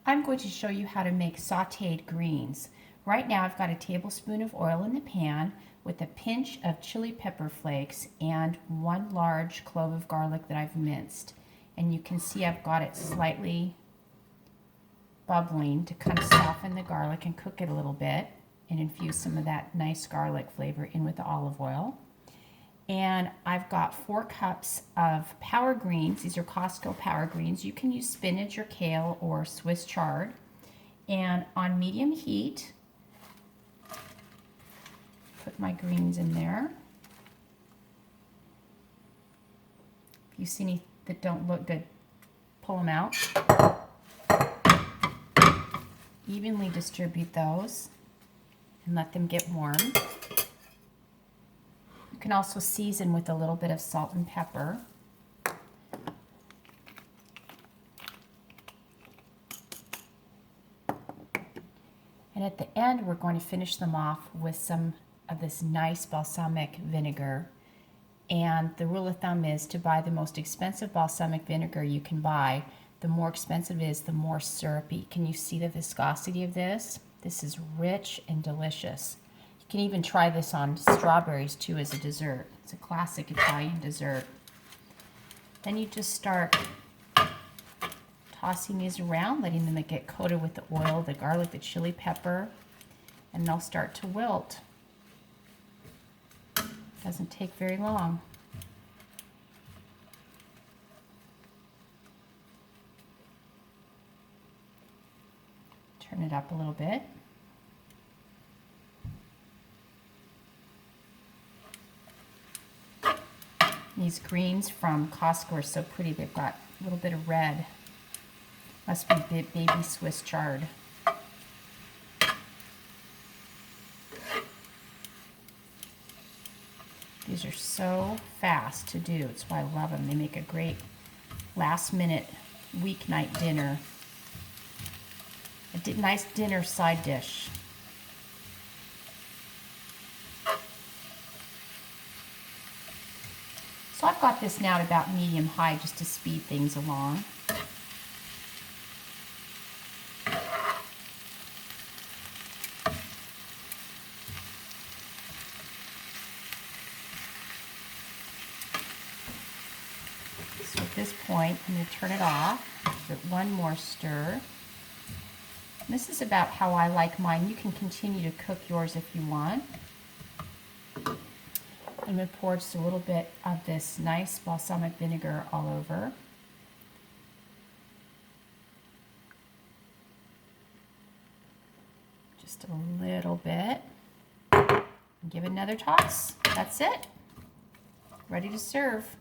I'm going to show you how to make sautéed greens. Right now I've got a tablespoon of oil in the pan with a pinch of chili pepper flakes and 1 large clove of garlic that I've minced. And you can see I've got it slightly bubbling to kind of soften the garlic and cook it a little bit and infuse some of that nice garlic flavor in with the olive oil. And I've got 4 cups of power greens. These are Costco power greens. You can use spinach or kale or Swiss chard. And on medium heat, put my greens in there. If you see any that don't look good, pull them out. Evenly distribute those and let them get warm. You can also season with a little bit of salt and pepper. And at the end, we're going to finish them off with some of this nice balsamic vinegar. And the rule of thumb is to buy the most expensive balsamic vinegar you can buy. The more expensive it is, the more syrupy. Can you see the viscosity of this? This is rich and delicious. You can even try this on strawberries too as a dessert. It's a classic Italian dessert. Then you just start tossing these around, letting them get coated with the oil, the garlic, the chili pepper, and they'll start to wilt. Doesn't take very long. Turn it up a little bit. These greens from Costco are so pretty. They've got a little bit of red. Must be baby Swiss chard. These are so fast to do. That's why I love them. They make a great last-minute weeknight dinner. A nice dinner side dish. So I've got this now at about medium-high just to speed things along. So at this point, I'm going to turn it off. Give it one more stir. And this is about how I like mine. You can continue to cook yours if you want. I'm going to pour just a little bit of this nice balsamic vinegar all over. Just a little bit. And give it another toss. That's it. Ready to serve.